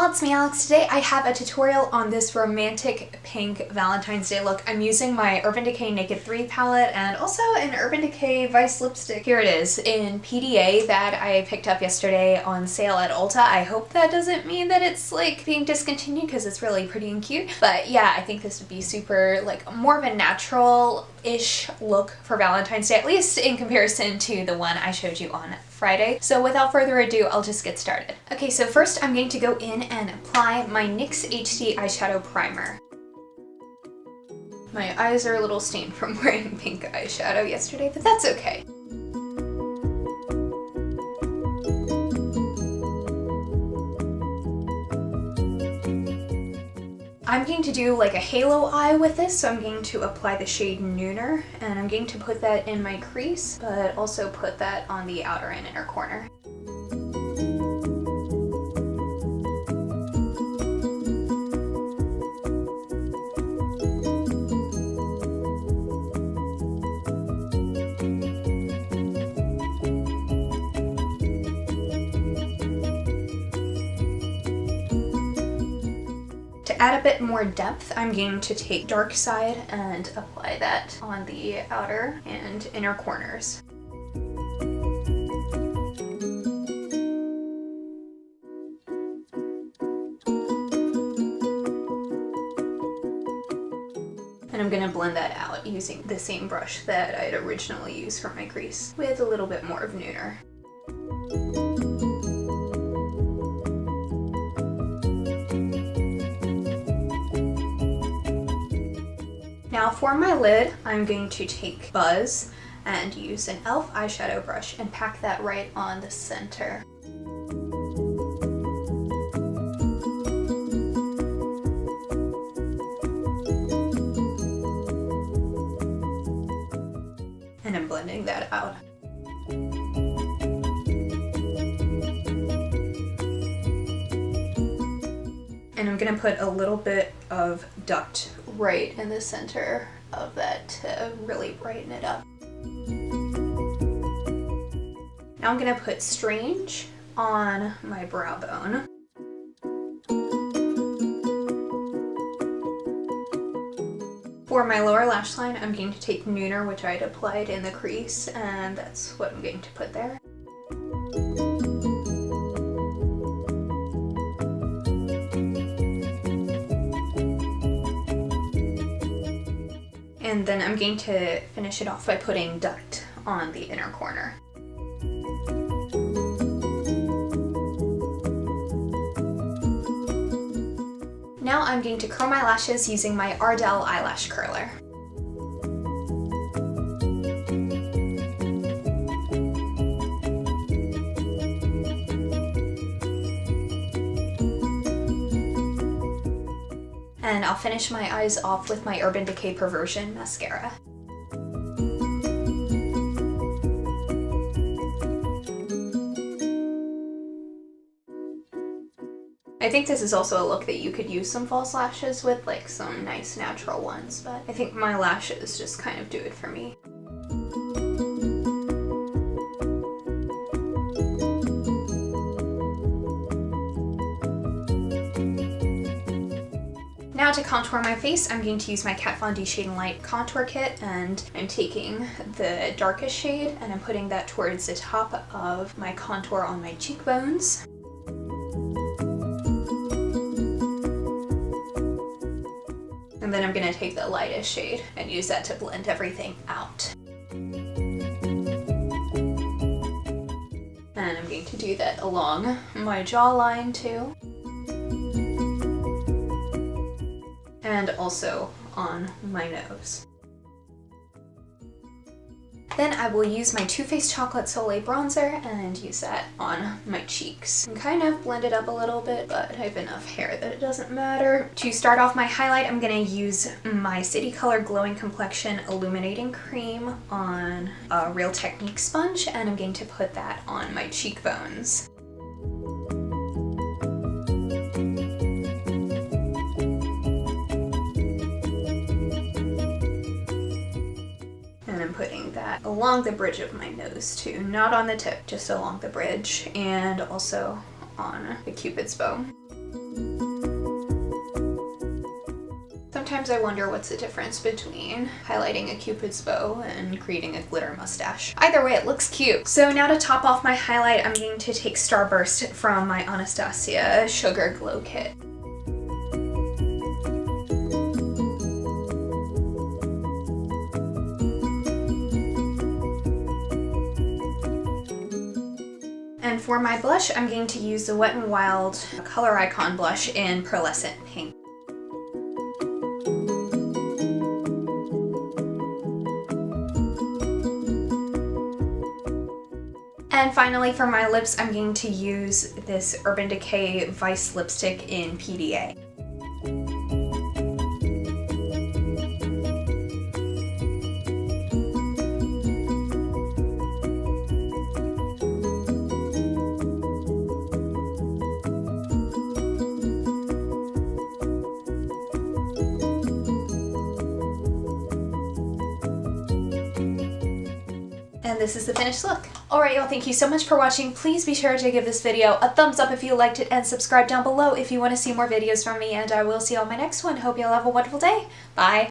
y'all, it's me Alex. Today I have a tutorial on this romantic pink Valentine's Day look. I'm using my Urban Decay Naked 3 palette and also an Urban Decay Vice lipstick. Here it is in PDA that I picked up yesterday on sale at Ulta. I hope that doesn't mean that it's like being discontinued because it's really pretty and cute. But yeah, I think this would be super like more of a natural-ish look for Valentine's Day, at least in comparison to the one I showed you on Friday. So without further ado, I'll just get started. Okay, so first I'm going to go in and apply my NYX HD Eyeshadow Primer. My eyes are a little stained from wearing pink eyeshadow yesterday, but that's okay. I'm going to do like a halo eye with this, so I'm going to apply the shade Nooner, and I'm going to put that in my crease, but also put that on the outer and inner corner. To add a bit more depth, I'm going to take Dark Side and apply that on the outer and inner corners. And I'm going to blend that out using the same brush that I had originally used for my crease with a little bit more of Nooner. Now for my lid, I'm going to take Buzz and use an e.l.f. eyeshadow brush and pack that right on the center. And I'm blending that out. And I'm going to put a little bit of duct right in the center of that to really brighten it up. Now I'm going to put Strange on my brow bone. For my lower lash line, I'm going to take Nooner, which I had applied in the crease, and that's what I'm going to put there. And then I'm going to finish it off by putting duct on the inner corner. Now I'm going to curl my lashes using my Ardell eyelash curler. And I'll finish my eyes off with my Urban Decay Perversion mascara. I think this is also a look that you could use some false lashes with, like some nice natural ones, but I think my lashes just kind of do it for me. Now to contour my face, I'm going to use my Kat Von D Shade and Light contour kit, and I'm taking the darkest shade and I'm putting that towards the top of my contour on my cheekbones. And then I'm going to take the lightest shade and use that to blend everything out. And I'm going to do that along my jawline too. And also on my nose. Then I will use my Too Faced Chocolate Soleil bronzer and use that on my cheeks. And kind of blend it up a little bit, but I have enough hair that it doesn't matter. To start off my highlight, I'm going to use my City Color Glowing Complexion Illuminating Cream on a Real Technique sponge, and I'm going to put that on my cheekbones. Putting that along the bridge of my nose too, not on the tip, just along the bridge, and also on the Cupid's bow. Sometimes I wonder what's the difference between highlighting a Cupid's bow and creating a glitter mustache. Either way, it looks cute. So now to top off my highlight, I'm going to take Starburst from my Anastasia Sugar Glow Kit. And for my blush, I'm going to use the Wet n Wild Color Icon blush in Pearlescent Pink. And finally for my lips, I'm going to use this Urban Decay Vice lipstick in PDA. And this is the finished look. Alright y'all, thank you so much for watching. Please be sure to give this video a thumbs up if you liked it and subscribe down below if you want to see more videos from me, and I will see you on my next one. Hope y'all have a wonderful day. Bye!